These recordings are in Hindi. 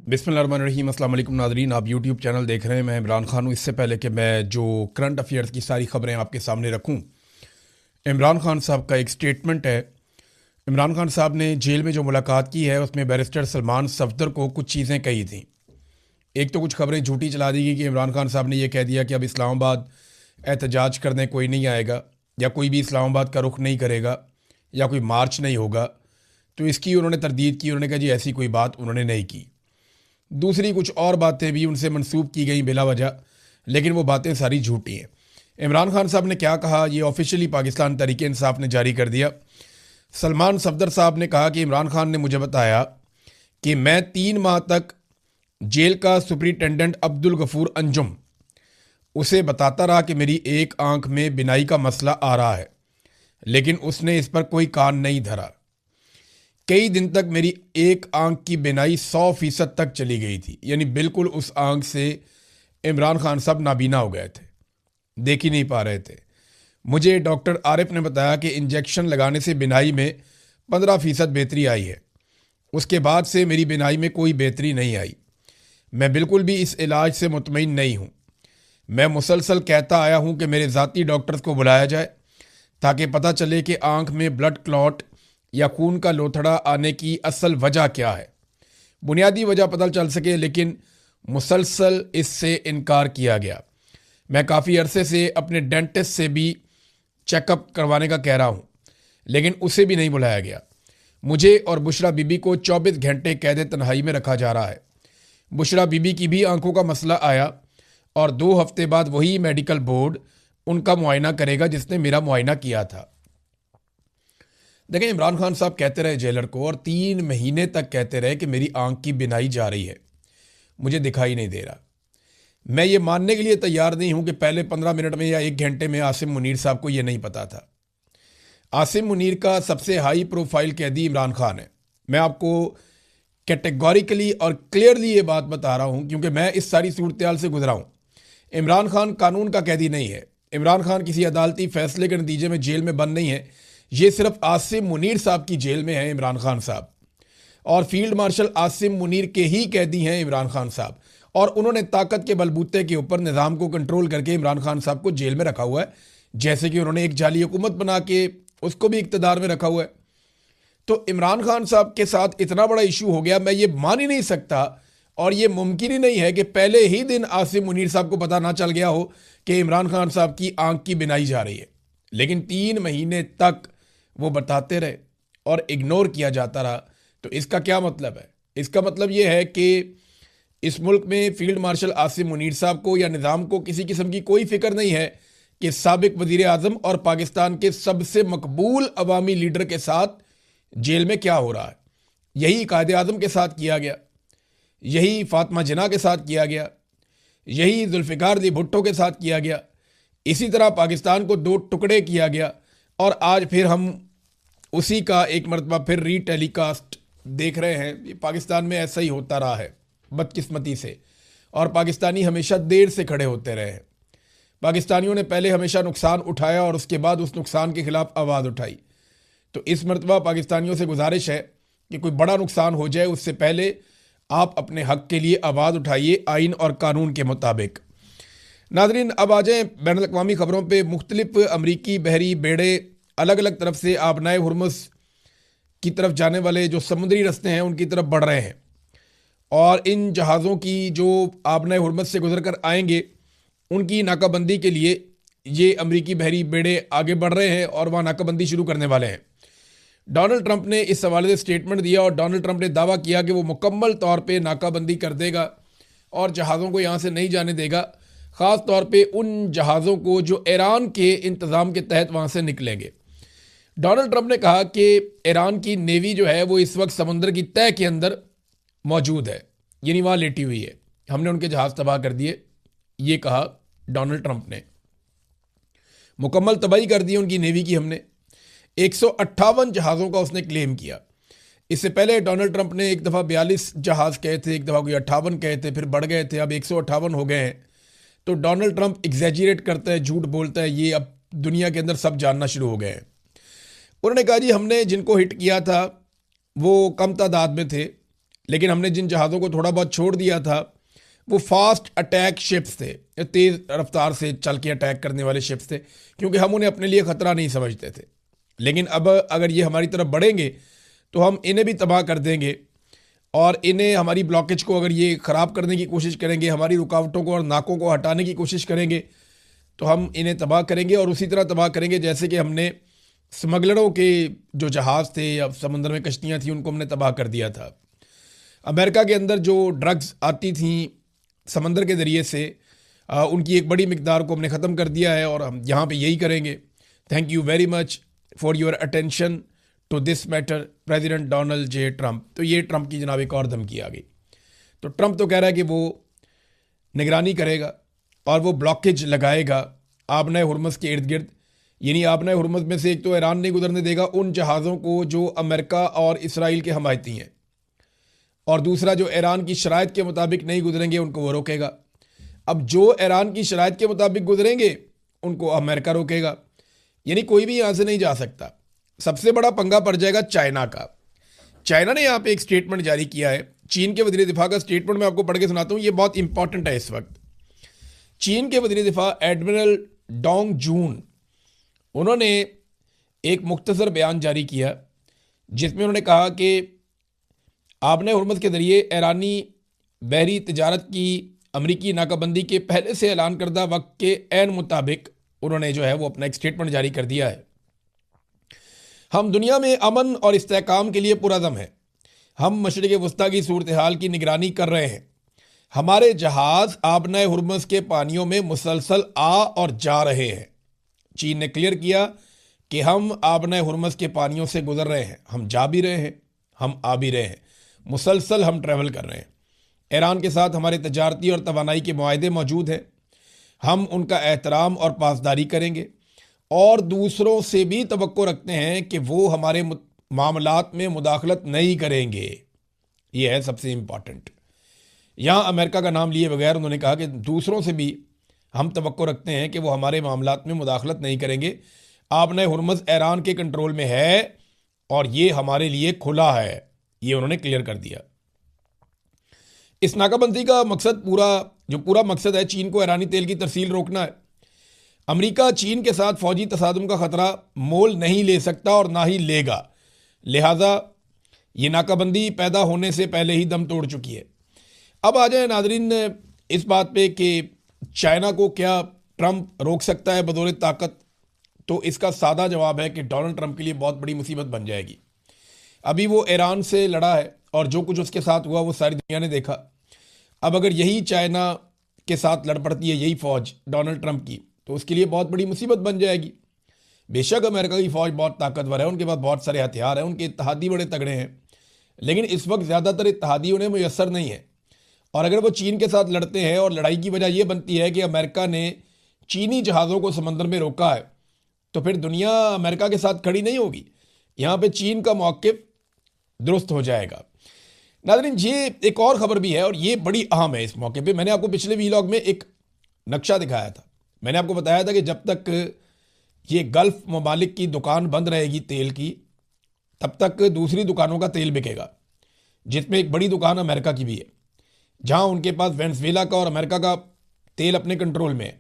बिस्मिल्लाहिर्रहमानिर्रहीम। अस्सलाम वालेकुम नाज़रीन, आप यूट्यूब चैनल देख रहे हैं। मैं इमरान खान हूँ। इससे पहले कि मैं जो करंट अफेयर्स की सारी खबरें आपके सामने रखूँ, इमरान खान साहब का एक स्टेटमेंट है। इमरान खान साहब ने जेल में जो मुलाकात की है उसमें बैरिस्टर सलमान सफदर को कुछ चीज़ें कही थी। एक तो कुछ खबरें झूठी चला दी गई कि इमरान खान साहब ने यह कह दिया कि अब इस्लामाबाद एहतजाज करने कोई नहीं आएगा या कोई भी इस्लामाबाद का रुख नहीं करेगा या कोई मार्च नहीं होगा। तो इसकी उन्होंने तरदीद की। उन्होंने कहा जी ऐसी कोई बात उन्होंने नहीं की। दूसरी कुछ और बातें भी उनसे मंसूब की गई बिला वजह, लेकिन वो बातें सारी झूठी हैं। इमरान खान साहब ने क्या कहा, ये ऑफिशियली पाकिस्तान तहरीक इंसाफ ने जारी कर दिया। सलमान सफदर साहब ने कहा कि इमरान खान ने मुझे बताया कि मैं 3 माह तक जेल का सुपरिटेंडेंट अब्दुल गफूर अंजुम उसे बताता रहा कि मेरी एक आंख में बिनाई का मसला आ रहा है, लेकिन उसने इस पर कोई कान नहीं धरा। कई दिन तक मेरी एक आंख की बिनाई 100% तक चली गई थी, यानी बिल्कुल उस आंख से इमरान खान साहब नाबीना हो गए थे, देख ही नहीं पा रहे थे। मुझे डॉक्टर आरिफ ने बताया कि इंजेक्शन लगाने से बिनाई में 15% बेहतरी आई है। उसके बाद से मेरी बिनाई में कोई बेहतरी नहीं आई। मैं बिल्कुल भी इस इलाज से मुतमईन नहीं हूँ। मैं मुसलसल कहता आया हूँ कि मेरे ज़ाती डॉक्टर्स को बुलाया जाए ताकि पता चले कि आंख में ब्लड क्लॉट या खून का लोथड़ा आने की असल वजह क्या है, बुनियादी वजह पता चल सके, लेकिन मुसलसल इससे इनकार किया गया। मैं काफ़ी अरसे से अपने डेंटिस्ट से भी चेकअप करवाने का कह रहा हूँ, लेकिन उसे भी नहीं बुलाया गया। मुझे और बुशरा बीबी को 24 घंटे कैद तन्हाई में रखा जा रहा है। बुशरा बीबी की भी आंखों का मसला आया और 2 हफ्ते बाद वही मेडिकल बोर्ड उनका मुआयना करेगा जिसने मेरा मुआयना किया था। देखें, इमरान खान साहब कहते रहे जेलर को, और 3 महीने तक कहते रहे कि मेरी आंख की बिनाई जा रही है, मुझे दिखाई नहीं दे रहा। मैं ये मानने के लिए तैयार नहीं हूं कि पहले 15 मिनट में या 1 घंटे में आसिम मुनीर साहब को ये नहीं पता था। आसिम मुनीर का सबसे हाई प्रोफाइल कैदी इमरान खान है। मैं आपको कैटेगोरिकली और क्लियरली ये बात बता रहा हूं क्योंकि मैं इस सारी सूरत से गुजरा हूं। इमरान खान कानून का कैदी नहीं है। इमरान खान किसी अदालती फैसले के नतीजे में जेल में बंद नहीं है। ये सिर्फ आसिम मुनीर साहब की जेल में है इमरान खान साहब, और फील्ड मार्शल आसिम मुनीर के ही कैदी हैं इमरान खान साहब, और उन्होंने ताकत के बलबूते के ऊपर निज़ाम को कंट्रोल करके इमरान खान साहब को जेल में रखा हुआ है। जैसे कि उन्होंने एक जाली हुकूमत बना के उसको भी इक़्तिदार में रखा हुआ है। तो इमरान खान साहब के साथ इतना बड़ा इशू हो गया, मैं ये मान ही नहीं सकता, और ये मुमकिन ही नहीं है कि पहले ही दिन आसिम मुनीर साहब को पता ना चल गया हो कि इमरान खान साहब की आंख की बिनाई जा रही है। लेकिन 3 महीने तक वो बताते रहे और इग्नोर किया जाता रहा। तो इसका क्या मतलब है? इसका मतलब ये है कि इस मुल्क में फील्ड मार्शल आसिम मुनीर साहब को या निज़ाम को किसी किस्म की कोई फिक्र नहीं है कि साबिक वज़ीर आज़म और पाकिस्तान के सबसे मकबूल अवामी लीडर के साथ जेल में क्या हो रहा है। यही कायदे आज़म के साथ किया गया, यही फातिमा जिन्ना के साथ किया गया, यही जुल्फ़िकार अली भुट्टो के साथ किया गया। इसी तरह पाकिस्तान को 2 टुकड़े किया गया, और आज फिर हम उसी का एक मरतबा फिर रीटेलीकास्ट देख रहे हैं। ये पाकिस्तान में ऐसा ही होता रहा है बदकिस्मती से, और पाकिस्तानी हमेशा देर से खड़े होते रहे हैं। पाकिस्तानियों ने पहले हमेशा नुकसान उठाया और उसके बाद उस नुकसान के खिलाफ आवाज़ उठाई। तो इस मरतबा पाकिस्तानियों से गुजारिश है कि कोई बड़ा नुकसान हो जाए उससे पहले आप अपने हक के लिए आवाज़ उठाइए आइन और कानून के मुताबिक। नाज़रीन, अब आ जाएँ बैनुल अक़वामी ख़बरों पर। मुख्तलिफ अमरीकी बहरी बेड़े अलग अलग तरफ से आबनाए हुर्मुज़ की तरफ जाने वाले जो समुद्री रास्ते हैं उनकी तरफ बढ़ रहे हैं, और इन जहाज़ों की जो आबनाए हुर्मुज़ से गुजर कर आएंगे उनकी नाकाबंदी के लिए ये अमरीकी बहरी बेड़े आगे बढ़ रहे हैं और वहाँ नाकाबंदी शुरू करने वाले हैं। डोनाल्ड ट्रंप ने इस हवाले से स्टेटमेंट दिया, और डोनाल्ड ट्रंप ने दावा किया कि वो मुकम्मल तौर पर नाकाबंदी कर देगा और जहाज़ों को यहाँ से नहीं जाने देगा, ख़ास तौर पे उन जहाज़ों को जो ईरान के इंतज़ाम के तहत वहाँ से निकलेंगे। डोनाल्ड ट्रंप ने कहा कि ईरान की नेवी जो है वो इस वक्त समुद्र की तह के अंदर मौजूद है, यानी वहाँ लेटी हुई है, हमने उनके जहाज़ तबाह कर दिए। ये कहा डोनाल्ड ट्रंप ने, मुकम्मल तबाही कर दी उनकी नेवी की हमने। 158 जहाज़ों का उसने क्लेम किया। इससे पहले डोनाल्ड ट्रंप ने एक दफ़ा 42 जहाज़ कहे थे, एक दफ़ा कोई 58 कहे थे, फिर बढ़ गए थे, अब 158 हो गए हैं। तो डोनाल्ड ट्रंप एग्जैजरेट करता है, झूठ बोलता है, ये अब दुनिया के अंदर सब जानना शुरू हो गए हैं। उन्होंने कहा जी हमने जिनको हिट किया था वो कम तादाद में थे, लेकिन हमने जिन जहाज़ों को थोड़ा बहुत छोड़ दिया था वो फास्ट अटैक शिप्स थे, तेज़ रफ्तार से चल के अटैक करने वाले शिप्स थे, क्योंकि हम उन्हें अपने लिए ख़तरा नहीं समझते थे। लेकिन अब अगर ये हमारी तरफ बढ़ेंगे तो हम इन्हें भी तबाह कर देंगे, और इन्हें, हमारी ब्लॉकेज को अगर ये ख़राब करने की कोशिश करेंगे, हमारी रुकावटों को और नाकों को हटाने की कोशिश करेंगे, तो हम इन्हें तबाह करेंगे। और उसी तरह तबाह करेंगे जैसे कि हमने स्मगलरों के जो जहाज़ थे या समंदर में कश्तियाँ थी उनको हमने तबाह कर दिया था। अमेरिका के अंदर जो ड्रग्स आती थी समंदर के ज़रिए से, उनकी एक बड़ी मिकदार को हमने ख़त्म कर दिया है, और हम यहाँ पे यही करेंगे। Thank you very much for your attention to this matter president Donald J Trump. तो ये ट्रंप की जनाब एक और धमकी आ गई। तो ट्रंप तो कह रहा है कि वो निगरानी करेगा और वो ब्लॉकेज लगाएगा आबना हुर्मुज़ के इर्द गिर्द, यानी आबना हुर्मुज़ में से एक तो ईरान नहीं गुजरने देगा उन जहाज़ों को जो अमेरिका और इसराइल के हमायती हैं, और दूसरा जो ईरान की शराइत के मुताबिक नहीं गुजरेंगे उनको वो रोकेगा। अब जो ईरान की शराइत के मुताबिक गुजरेंगे उनको अमेरिका रोकेगा, यानी कोई भी यहाँ से नहीं जा सकता। सबसे बड़ा पंगा पड़ जाएगा चाइना का। चाइना ने यहाँ पे एक स्टेटमेंट जारी किया है, चीन के वज़ीर दिफा का स्टेटमेंट मैं आपको पढ़ के सुनाता हूँ, ये बहुत इंपॉर्टेंट है इस वक्त। चीन के वज़ीर दिफा एडमिरल डोंग जून, उन्होंने एक मुख्तसर बयान जारी किया जिसमें उन्होंने कहा कि आबना हुर्मुज़ के ज़रिए ईरानी बहरी तिजारत की अमरीकी नाकाबंदी के पहले से ऐलान करदा वक्त के ऐन मुताबिक उन्होंने जो है वो अपना एक स्टेटमेंट जारी कर दिया है। हम दुनिया में अमन और इस्तेहकाम के लिए पुरअज़म हैं। हम मशरिक़ वस्ता की सूरत हाल की निगरानी कर रहे हैं। हमारे जहाज़ आबना हुर्मुज़ के पानियों में मुसलसल आ और जा रहे हैं। चीन ने क्लियर किया कि हम आबना हुर्मुज़ के पानियों से गुजर रहे हैं, हम जा भी रहे हैं, हम आ भी रहे हैं, मुसलसल हम ट्रैवल कर रहे हैं। ईरान के साथ हमारे तजारती और तवानाई के मुआहदे मौजूद हैं। हम उनका एहतराम और पासदारी करेंगे और दूसरों से भी तवक्को रखते हैं कि वो हमारे मामलात में मुदाखलत नहीं करेंगे। ये है सबसे इम्पॉर्टेंट। यहाँ अमेरिका का नाम लिए बगैर उन्होंने कहा कि दूसरों से भी हम तवक्को रखते हैं कि वो हमारे मामलात में मुदाखलत नहीं करेंगे। आबना हुर्मुज़ ईरान के कंट्रोल में है और ये हमारे लिए खुला है, ये उन्होंने क्लियर कर दिया। इस नाकाबंदी का मकसद पूरा मकसद है चीन को ईरानी तेल की तरसील रोकना है। अमेरिका चीन के साथ फौजी तसादुम का ख़तरा मोल नहीं ले सकता और ना ही लेगा, लिहाजा ये नाकाबंदी पैदा होने से पहले ही दम तोड़ चुकी है। अब आ जाए नाजरीन इस बात पे कि चाइना को क्या ट्रंप रोक सकता है बदौर ताकत। तो इसका सादा जवाब है कि डोनाल्ड ट्रंप के लिए बहुत बड़ी मुसीबत बन जाएगी। अभी वो ईरान से लड़ा है और जो कुछ उसके साथ हुआ वो सारी दुनिया ने देखा। अब अगर यही चाइना के साथ लड़ पड़ती है यही फ़ौज डोनाल्ड ट्रंप की, तो उसके लिए बहुत बड़ी मुसीबत बन जाएगी। बेशक अमेरिका की फ़ौज बहुत ताकतवर है, उनके पास बहुत सारे हथियार हैं, उनके इत्तेहादी बड़े तगड़े हैं, लेकिन इस वक्त ज़्यादातर इत्तेहादी उन्हें मुयस्सर नहीं है। और अगर वो चीन के साथ लड़ते हैं और लड़ाई की वजह यह बनती है कि अमेरिका ने चीनी जहाज़ों को समंदर में रोका है, तो फिर दुनिया अमेरिका के साथ खड़ी नहीं होगी। यहाँ पे चीन का मौक़िफ़ दुरुस्त हो जाएगा। नाज़रीन ये एक और ख़बर भी है और ये बड़ी अहम है। इस मौके पे मैंने आपको पिछले वीलॉग में एक नक्शा दिखाया था। मैंने आपको बताया था कि जब तक ये गल्फ़ ममालिक की दुकान बंद रहेगी तेल की, तब तक दूसरी दुकानों का तेल बिकेगा, जिसमें एक बड़ी दुकान अमेरिका की भी है, जहाँ उनके पास वेनेज़ुएला का और अमेरिका का तेल अपने कंट्रोल में है।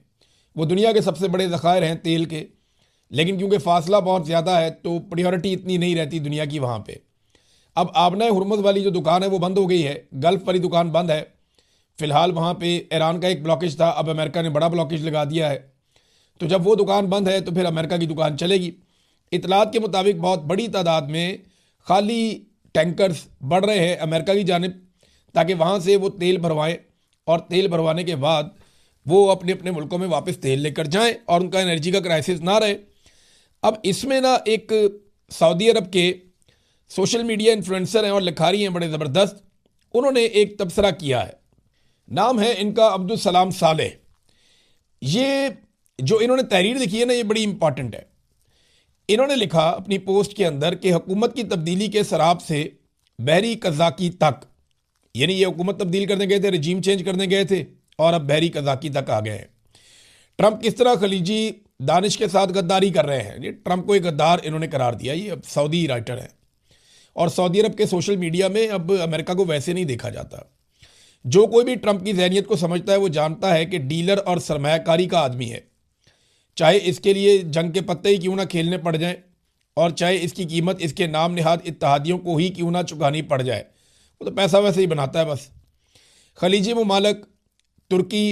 वो दुनिया के सबसे बड़े ज़खायर हैं तेल के, लेकिन क्योंकि फासला बहुत ज़्यादा है तो प्रायोरिटी इतनी नहीं रहती दुनिया की वहाँ पे। अब आबना हुर्मुज़ वाली जो दुकान है वो बंद हो गई है, गल्फ़ वाली दुकान बंद है फ़िलहाल। वहाँ पे ईरान का एक ब्लॉकेज था, अब अमेरिका ने बड़ा ब्लॉकेज लगा दिया है। तो जब वो दुकान बंद है तो फिर अमेरिका की दुकान चलेगी। इतलात के मुताबिक बहुत बड़ी तादाद में खाली टैंकर्स बढ़ रहे हैं अमेरिका की जानिब, ताकि वहाँ से वो तेल भरवाएँ और तेल भरवाने के बाद वो अपने अपने मुल्कों में वापस तेल लेकर जाएँ और उनका एनर्जी का क्राइसिस ना रहे। अब इसमें ना एक सऊदी अरब के सोशल मीडिया इन्फ्लुएंसर हैं और लिखारी हैं बड़े ज़बरदस्त, उन्होंने एक तबसरा किया है। नाम है इनका अब्दुल सलाम सालेह। ये जो इन्होंने तहरीर लिखी है ना, ये बड़ी इंपॉर्टेंट है। इन्होंने लिखा अपनी पोस्ट के अंदर कि हुकूमत की तब्दीली के सराब से बहरी कज़ाकी तक, यानी ये हुकूमत तब्दील करने गए थे, रजीम चेंज करने गए थे और अब बहरी कज़ाकी तक आ गए हैं। ट्रंप किस तरह खलीजी दानिश के साथ गद्दारी कर रहे हैं। ये ट्रंप को एक गद्दार इन्होंने करार दिया। ये अब सऊदी राइटर है और सऊदी अरब के सोशल मीडिया में अब अमेरिका को वैसे नहीं देखा जाता। जो कोई भी ट्रंप की ज़हनियत को समझता है वो जानता है कि डीलर और सरमायाकारी का आदमी है, चाहे इसके लिए जंग के पत्ते ही क्यों ना खेलने पड़ जाएं और चाहे इसकी कीमत इसके नाम निहाद इत्तेहादियों को ही क्यों ना चुकानी पड़ जाए, वो तो पैसा वैसे ही बनाता है बस। खलीजी ममालिक तुर्की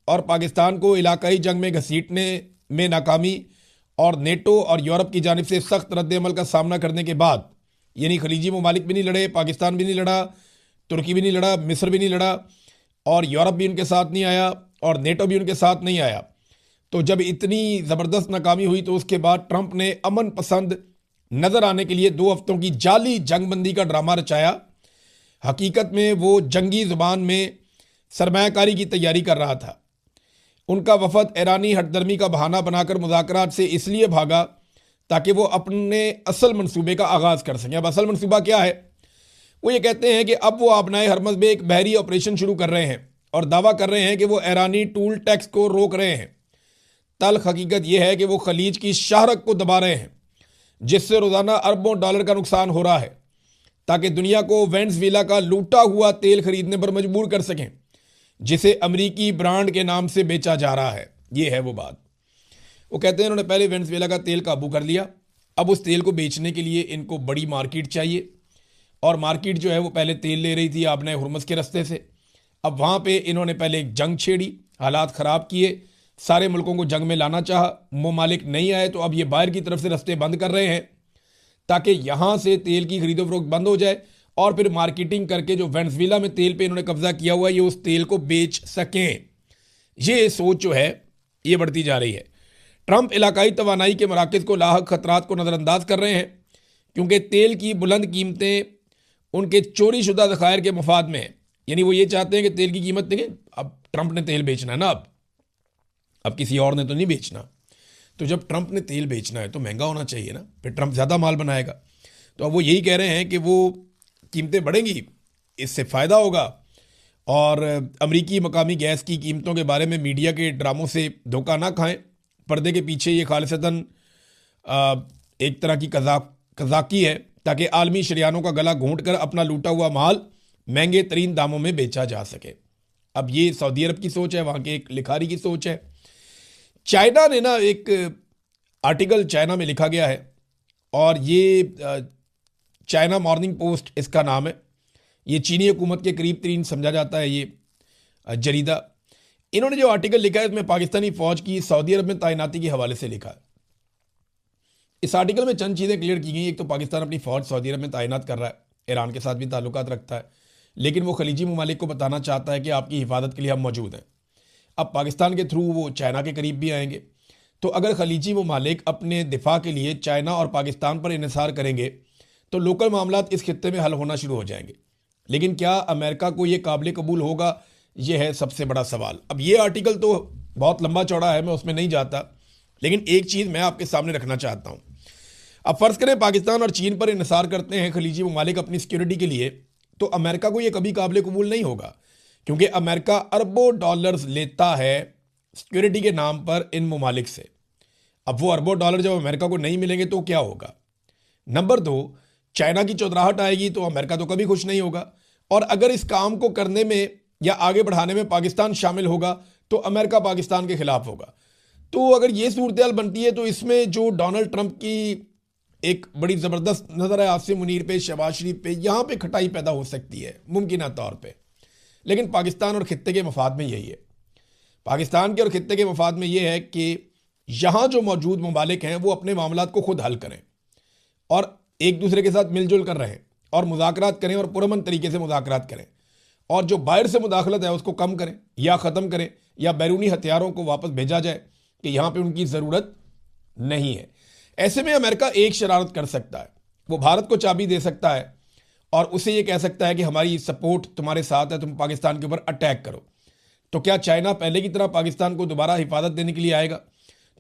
और पाकिस्तान को इलाकाई जंग में घसीटने में नाकामी और नेटो और यूरोप की जानिब से सख्त रद्द-ए-अमल का सामना करने के बाद, यानी खलीजी ममालिक भी नहीं लड़े, पाकिस्तान भी नहीं लड़ा, तुर्की भी नहीं लड़ा, मिस्र भी नहीं लड़ा और यूरोप भी उनके साथ नहीं आया और नेटो भी उनके साथ नहीं आया, तो जब इतनी ज़बरदस्त नाकामी हुई तो उसके बाद ट्रंप ने अमन पसंद नज़र आने के लिए 2 हफ्तों की जाली जंगबंदी का ड्रामा रचाया। हकीकत में वो जंगी ज़ुबान में सरमायाकारी की तैयारी कर रहा था। उनका वफद ईरानी हटदर्मी का बहाना बनाकर मुज़ाकरात से इसलिए भागा ताकि वो अपने असल मंसूबे का आगाज़ कर सकें। अब असल मंसूबा क्या है? वो ये कहते हैं कि अब वो आबनाए हरमज़ में एक बहरी ऑपरेशन शुरू कर रहे हैं और दावा कर रहे हैं कि वो ईरानी टूल टैक्स को रोक रहे हैं। तल्ख हकीकत यह है कि वो खलीज की शाहरक को दबा रहे हैं, जिससे रोज़ाना अरबों डॉलर का नुकसान हो रहा है, ताकि दुनिया को वेनेज़ुएला का लूटा हुआ तेल खरीदने पर मजबूर कर सकें, जिसे अमरीकी ब्रांड के नाम से बेचा जा रहा है। ये है वो बात। वो कहते हैं उन्होंने पहले वेनेज़ुएला का तेल काबू कर लिया, अब उस तेल को बेचने के लिए इनको बड़ी मार्केट चाहिए और मार्केट जो है वो पहले तेल ले रही थी आबनाए हुरमुज़ के रास्ते से। अब वहाँ पे इन्होंने पहले एक जंग छेड़ी, हालात ख़राब किए, सारे मुल्कों को जंग में लाना चाहा, ममालिक नहीं आए तो अब ये बाहर की तरफ से रास्ते बंद कर रहे हैं ताकि यहाँ से तेल की खरीदो फरोख्त बंद हो जाए और फिर मार्केटिंग करके जो वेनेज़ुएला में तेल पे इन्होंने कब्जा किया हुआ है ये उस तेल को बेच सकें। ये सोच जो है ये बढ़ती जा रही है। ट्रंप इलाकाई तवानाई के मराकज़ को लाहक खतरात को नज़रअंदाज कर रहे हैं क्योंकि तेल की बुलंद कीमतें उनके चोरी शुदा ज़खायर के मफाद में है। यानी वो ये चाहते हैं कि तेल की कीमत देखें, अब ट्रंप ने तेल बेचना है ना, अब किसी और ने तो नहीं बेचना। तो जब ट्रंप ने तेल बेचना है तो महंगा होना चाहिए ना, फिर ट्रंप ज़्यादा माल बनाएगा। तो अब वो यही कह रहे हैं कि वो कीमतें बढ़ेंगी, इससे फ़ायदा होगा और अमरीकी मकामी गैस की कीमतों के बारे में मीडिया के ड्रामों से धोखा ना खाएं। पर्दे के पीछे ये खालिसतन एक तरह की कज़ाकी है ताकि आलमी शरियानों का गला घोंट कर अपना लूटा हुआ माल महंगे तरीन दामों में बेचा जा सके। अब ये सऊदी अरब की सोच है, वहाँ के एक लिखारी की सोच है। चाइना ने ना एक आर्टिकल चाइना में लिखा गया है और ये चाइना मॉर्निंग पोस्ट इसका नाम है। ये चीनी हुकूमत के करीब तरीन समझा जाता है ये जरीदा। इन्होंने जो आर्टिकल लिखा है इसमें पाकिस्तानी फ़ौज की सऊदी अरब में तैनाती के हवाले से लिखा है। इस आर्टिकल में चंद चीज़ें क्लियर की गई। एक तो पाकिस्तान अपनी फ़ौज सऊदी अरब में तैनात कर रहा है, ईरान के साथ भी ताल्लुकात रखता है, लेकिन वो खलीजी ममालिक को बताना चाहता है कि आपकी हिफाजत के लिए हम मौजूद हैं। अब पाकिस्तान के थ्रू वो चाइना के करीब भी आएंगे, तो अगर खलीजी ममालिक अपने दिफा के लिए चाइना और पाकिस्तान पर इन्हिसार करेंगे तो लोकल मामलात इस खित्ते में हल होना शुरू हो जाएंगे। लेकिन क्या अमेरिका को ये काबिल कबूल होगा, ये है सबसे बड़ा सवाल। अब ये आर्टिकल तो बहुत लंबा चौड़ा है, मैं उसमें नहीं जाता, लेकिन एक चीज़ मैं आपके सामने रखना चाहता हूँ। अब फ़र्ज़ करें पाकिस्तान और चीन पर इन्हिसार करते हैं खलीजी ममालिक अपनी सिक्योरिटी के लिए, तो अमेरिका को ये कभी काबिल कबूल नहीं होगा, क्योंकि अमेरिका अरबों डॉलर्स लेता है सिक्योरिटी के नाम पर इन ममालिक से। अब वो अरबों डॉलर जब अमेरिका को नहीं मिलेंगे तो क्या होगा? नंबर 2, चाइना की चौधराहट आएगी तो अमेरिका तो कभी खुश नहीं होगा, और अगर इस काम को करने में या आगे बढ़ाने में पाकिस्तान शामिल होगा तो अमेरिका पाकिस्तान के खिलाफ होगा। तो अगर ये सूरत बनती है तो इसमें जो डोनाल्ड ट्रंप की एक बड़ी ज़बरदस्त नज़र है आसिम मुनीर पे, शहबाज शरीफ पे, यहाँ पे खटाई पैदा हो सकती है मुमकिन तौर पे। लेकिन पाकिस्तान और खित्ते के मफाद में यही है, पाकिस्तान के और खित्ते के मफाद में ये है कि यहाँ जो मौजूद ममालिक हैं वो अपने मामलात को खुद हल करें और एक दूसरे के साथ मिलजुल कर रहें और मुज़ाकरात करें और पुरअमन तरीके से मुज़ाकरात करें, और जो बाहर से मुदाखलत है उसको कम करें या ख़त्म करें या बैरूनी हथियारों को वापस भेजा जाए कि यहाँ पे उनकी ज़रूरत नहीं है। ऐसे में अमेरिका एक शरारत कर सकता है, वो भारत को चाबी दे सकता है और उसे ये कह सकता है कि हमारी सपोर्ट तुम्हारे साथ है, तुम पाकिस्तान के ऊपर अटैक करो। तो क्या चाइना पहले की तरह पाकिस्तान को दोबारा हिफाजत देने के लिए आएगा?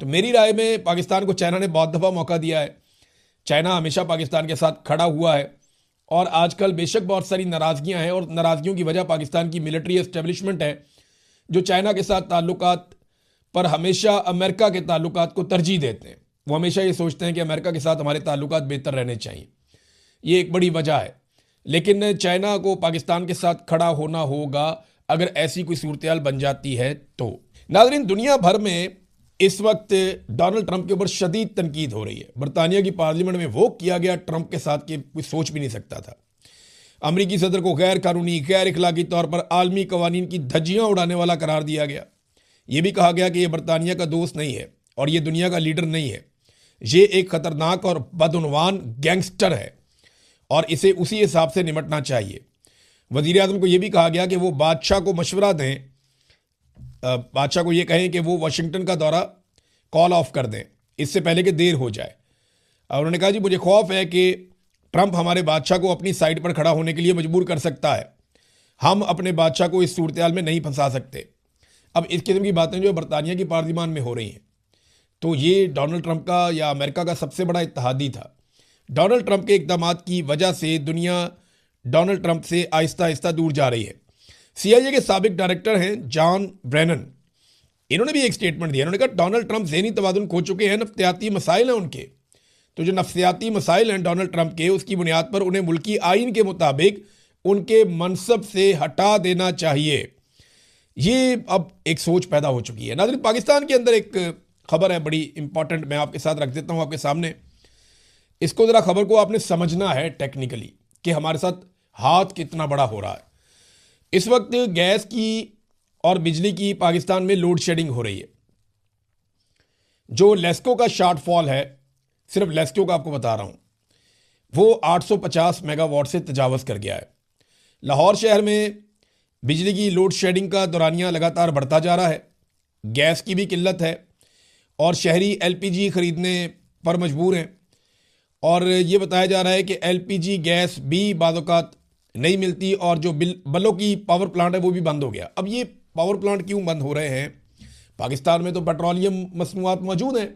तो मेरी राय में पाकिस्तान को चाइना ने बहुत दफ़ा मौका दिया है। चाइना हमेशा पाकिस्तान के साथ खड़ा हुआ है और आजकल बेशक बहुत सारी नाराज़गियाँ हैं और नाराज़गियों की वजह पाकिस्तान की मिलिट्री एस्टेब्लिशमेंट है, जो चाइना के साथ ताल्लुकात पर हमेशा अमेरिका के ताल्लुकात को तरजीह देते हैं। वो हमेशा ये सोचते हैं कि अमेरिका के साथ हमारे ताल्लुकात बेहतर रहने चाहिए। ये एक बड़ी वजह है। लेकिन चाइना को पाकिस्तान के साथ खड़ा होना होगा अगर ऐसी कोई सूरत बन जाती है तो। नाज़रीन, दुनिया भर में इस वक्त डोनाल्ड ट्रंप के ऊपर शदीद तनकीद हो रही है। बरतानिया की पार्लियामेंट में वो किया गया ट्रंप के साथ कि कोई सोच भी नहीं सकता था। अमरीकी सदर को गैर कानूनी, गैर इखलाकी तौर पर आलमी कवानीन की धज्जियां उड़ाने वाला करार दिया गया। ये भी कहा गया कि ये बरतानिया का दोस्त नहीं है और ये दुनिया का लीडर नहीं है, ये एक खतरनाक और बदउनवान गैंगस्टर है और इसे उसी हिसाब से निपटना चाहिए। वज़ीर आज़म को यह भी कहा गया कि वो बादशाह को मशवरा दें, बादशाह को ये कहें कि वो वाशिंगटन का दौरा कॉल ऑफ कर दें इससे पहले कि देर हो जाए। उन्होंने कहा जी मुझे खौफ है कि ट्रंप हमारे बादशाह को अपनी साइड पर खड़ा होने के लिए मजबूर कर सकता है। हम अपने बादशाह को इस सूरत में नहीं फंसा सकते। अब इस किस्म की बातें जो बरतानिया की पार्लियामान में हो रही हैं, तो ये डोनाल्ड ट्रंप का या अमेरिका का सबसे बड़ा इत्तेहादी था। डोनाल्ड ट्रंप के इक़दामात की वजह से दुनिया डोनाल्ड ट्रंप से आहिस्ता आहिस्ता दूर जा रही है। CIA के साबिक डायरेक्टर हैं जॉन ब्रेनन, इन्होंने भी एक स्टेटमेंट दिया। उन्होंने कहा डोनाल्ड ट्रंप ज़हनी तवाज़ुन खो चुके हैं, नफ्सियाती मसाइल हैं उनके। तो जो नफ्सियाती मसाइल हैं डोनाल्ड ट्रंप के, उसकी बुनियाद पर उन्हें मुल्की आइन के मुताबिक उनके मनसब से हटा देना चाहिए। ये अब एक सोच पैदा हो चुकी है। नाज़रीन, पाकिस्तान के अंदर एक खबर है बड़ी इंपॉर्टेंट, मैं आपके साथ रख देता हूँ आपके सामने। इसको ज़रा खबर को आपने समझना है टेक्निकली कि हमारे साथ हाथ कितना बड़ा हो रहा है। इस वक्त गैस की और बिजली की पाकिस्तान में लोड शेडिंग हो रही है। जो लेस्को का शॉर्टफॉल है, सिर्फ लेस्को का आपको बता रहा हूं, वो 850 मेगावाट से तजावज़ कर गया है। लाहौर शहर में बिजली की लोड शेडिंग का दौरानिया लगातार बढ़ता जा रहा है। गैस की भी किल्लत है और शहरी LPG खरीदने पर मजबूर हैं। और ये बताया जा रहा है कि LPG गैस भी बाज़-औक़ात नहीं मिलती और जो बल्लों की पावर प्लांट है वो भी बंद हो गया। अब ये पावर प्लांट क्यों बंद हो रहे हैं? पाकिस्तान में तो पेट्रोलियम मसनूआत मौजूद हैं,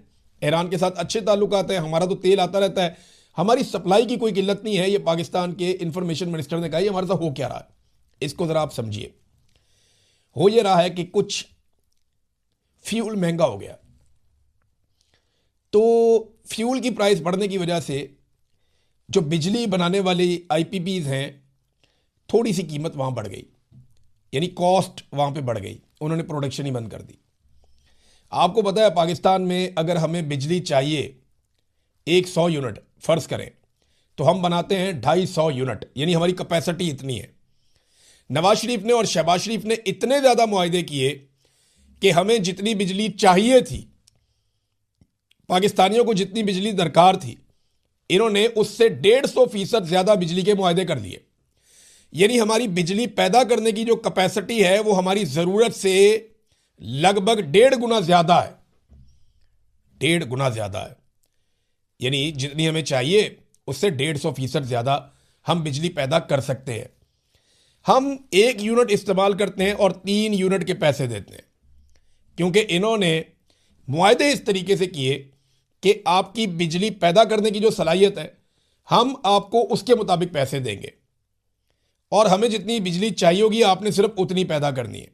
ईरान के साथ अच्छे ताल्लुकात हैं, हमारा तो तेल आता रहता है, हमारी सप्लाई की कोई किल्लत नहीं है। ये पाकिस्तान के इंफॉर्मेशन मिनिस्टर ने कहा। ये हमारे साथ हो क्या रहा है, इसको ज़रा आप समझिए। हो ये रहा है कि कुछ फ्यूल महंगा हो गया, तो फ्यूल की प्राइस बढ़ने की वजह से जो बिजली बनाने वाली IPPs हैं, थोड़ी सी कीमत वहाँ बढ़ गई, यानी कॉस्ट वहाँ पे बढ़ गई, उन्होंने प्रोडक्शन ही बंद कर दी। आपको पता है पाकिस्तान में अगर हमें बिजली चाहिए 100 यूनिट फ़र्ज़ करें, तो हम बनाते हैं 250 यूनिट, यानी हमारी कैपेसिटी इतनी है। नवाज शरीफ ने और शहबाज शरीफ ने इतने ज़्यादा मुआहदे किए कि हमें जितनी बिजली चाहिए थी, पाकिस्तानियों को जितनी बिजली दरकार थी, इन्होंने उससे 150% ज़्यादा बिजली के मुआहदे कर दिए। यानी हमारी बिजली पैदा करने की जो कैपेसिटी है वो हमारी ज़रूरत से लगभग 1.5 गुना ज़्यादा है। 1.5 गुना ज़्यादा है, यानी जितनी हमें चाहिए उससे 150% ज़्यादा हम बिजली पैदा कर सकते हैं। हम 1 यूनिट इस्तेमाल करते हैं और 3 यूनिट के पैसे देते हैं, क्योंकि इन्होंने मुआहदे इस तरीके से किए कि आपकी बिजली पैदा करने की जो सलाहियत है हम आपको उसके मुताबिक पैसे देंगे और हमें जितनी बिजली चाहिए होगी आपने सिर्फ उतनी पैदा करनी है।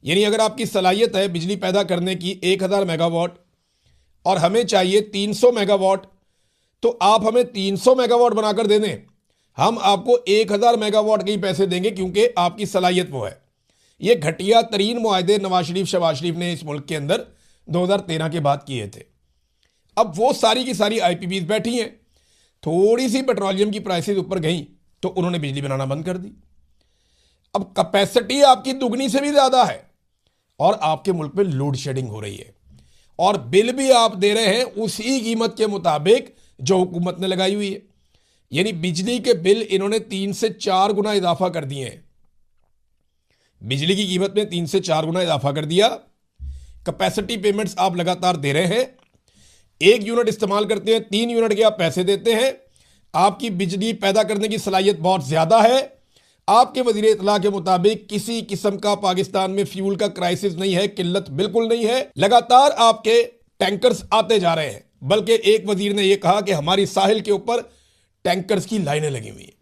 यानी अगर आपकी सलाहियत है बिजली पैदा करने की 1000 मेगावाट और हमें चाहिए 300 मेगावाट, तो आप हमें 300 मेगावाट बनाकर दे दें, हम आपको 1000 मेगावाट के ही पैसे देंगे, क्योंकि आपकी सलाहियत वो है। ये घटिया तरीन मुआहदे नवाज शरीफ शहबाज शरीफ ने इस मुल्क के अंदर 2013 के बाद किए थे। अब वो सारी की सारी IPPs बैठी हैं, थोड़ी सी पेट्रोलियम की प्राइसेस ऊपर गई तो उन्होंने बिजली बनाना बंद कर दी। अब कैपेसिटी आपकी दुगनी से भी ज़्यादा है और आपके मुल्क में लोड शेडिंग हो रही है और बिल भी आप दे रहे हैं उसी कीमत के मुताबिक जो हुकूमत ने लगाई हुई है। यानी बिजली के बिल इन्होंने 3 से 4 गुना इजाफा कर दिए हैं। बिजली की कीमत में 3 से 4 गुना इजाफा कर दिया। कैपेसिटी पेमेंट्स आप लगातार दे रहे हैं, 1 यूनिट इस्तेमाल करते हैं, 3 यूनिट के आप पैसे देते हैं। आपकी बिजली पैदा करने की सलाहियत बहुत ज़्यादा है। आपके वज़ीर इत्तला के मुताबिक किसी किस्म का पाकिस्तान में फ्यूल का क्राइसिस नहीं है, किल्लत बिल्कुल नहीं है। लगातार आपके टैंकर्स आते जा रहे हैं, बल्कि एक वज़ीर ने यह कहा कि हमारी साहिल के ऊपर टैंकर्स की लाइनें लगी हुई हैं।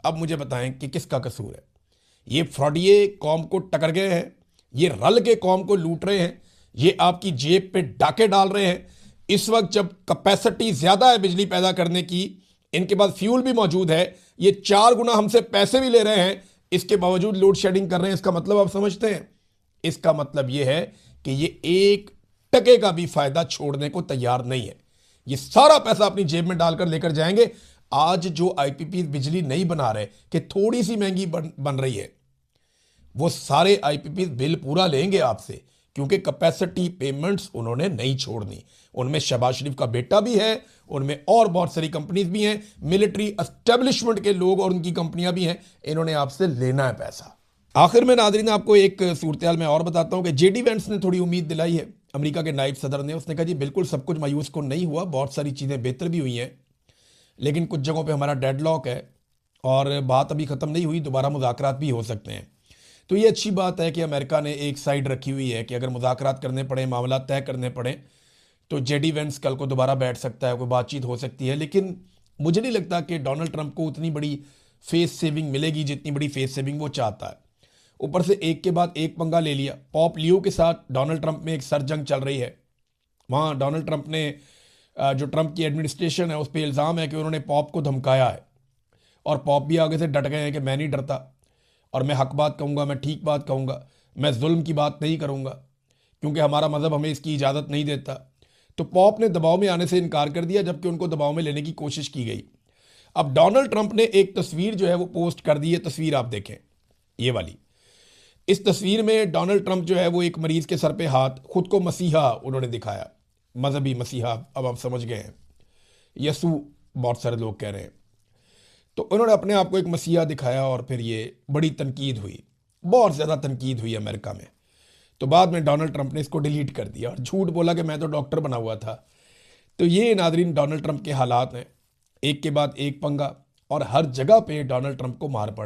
अब मुझे बताएं कि किसका कसूर है? ये फ्रॉडिये कौम को टकर गए हैं, ये रल के कौम को लूट रहे हैं, ये आपकी जेब पे डाके डाल रहे हैं। इस वक्त जब कैपेसिटी ज़्यादा है बिजली पैदा करने की इनके पास फ्यूल भी मौजूद है, ये 4 गुना हमसे पैसे भी ले रहे हैं, इसके बावजूद लोड शेडिंग कर रहे हैं। इसका मतलब आप समझते हैं? इसका मतलब ये है कि ये 1 टके का भी फायदा छोड़ने को तैयार नहीं है। ये सारा पैसा अपनी जेब में डालकर लेकर जाएंगे। आज जो आईपीपी बिजली नहीं बना रहे कि थोड़ी सी महंगी बन रही है, वो सारे आईपीपी बिल पूरा लेंगे आपसे, क्योंकि कैपेसिटी पेमेंट्स उन्होंने नहीं छोड़नी। उनमें शहबाज शरीफ का बेटा भी है, उनमें और बहुत सारी कंपनीज भी हैं, मिलिट्री एस्टेब्लिशमेंट के लोग और उनकी कंपनियां भी हैं। इन्होंने आपसे लेना है पैसा। आखिर में नाज़रीन आपको एक सूरत मैं और बताता हूं कि जेडी वेंस ने थोड़ी उम्मीद दिलाई है अमेरिका के नायब सदर ने। उसने कहा जी बिल्कुल सब कुछ मायूस को नहीं हुआ, बहुत सारी चीज़ें बेहतर भी हुई हैं, लेकिन कुछ जगहों पे हमारा डेडलॉक है और बात अभी ख़त्म नहीं हुई, दोबारा मुज़ाकरात भी हो सकते हैं। तो ये अच्छी बात है कि अमेरिका ने एक साइड रखी हुई है कि अगर मुज़ाकरात करने पड़े, मामला तय करने पड़े, तो जेडी वेंस कल को दोबारा बैठ सकता है, कोई बातचीत हो सकती है। लेकिन मुझे नहीं लगता कि डोनाल्ड ट्रंप को उतनी बड़ी फेस सेविंग मिलेगी जितनी बड़ी फेस सेविंग वो चाहता है। ऊपर से एक के बाद एक पंगा ले लिया। पॉप लियो के साथ डोनाल्ड ट्रंप में एक सरजंग चल रही है। वहाँ डोनाल्ड ट्रंप ने जो ट्रंप की एडमिनिस्ट्रेशन है उस पर इल्ज़ाम है कि उन्होंने पॉप को धमकाया है, और पॉप भी आगे से डट गए हैं कि मैं नहीं डरता और मैं हक बात कहूँगा, मैं ठीक बात कहूँगा, मैं जुल्म की बात नहीं करूँगा, क्योंकि हमारा मज़हब हमें इसकी इजाज़त नहीं देता। तो पॉप ने दबाव में आने से इनकार कर दिया, जबकि उनको दबाव में लेने की कोशिश की गई। अब डोनाल्ड ट्रंप ने एक तस्वीर जो है वो पोस्ट कर दी है। तस्वीर आप देखें, ये वाली। इस तस्वीर में डोनाल्ड ट्रंप जो है वो एक मरीज के सर पे हाथ, खुद को मसीहा उन्होंने दिखाया, मजहबी मसीहा, अब आप समझ गए हैं, यसू बहुत सारे लोग कह रहे हैं। तो उन्होंने अपने आप को एक मसीहा दिखाया और फिर ये बड़ी तनकीद हुई, बहुत ज़्यादा तनकीद हुई अमेरिका में। तो बाद में डोनाल्ड ट्रंप ने इसको डिलीट कर दिया और झूठ बोला कि मैं तो डॉक्टर बना हुआ था। तो ये नाजरीन डोनाल्ड ट्रंप के हालात हैं, एक के बाद एक पंगा, और हर जगह पे डोनाल्ड ट्रंप को मार पड़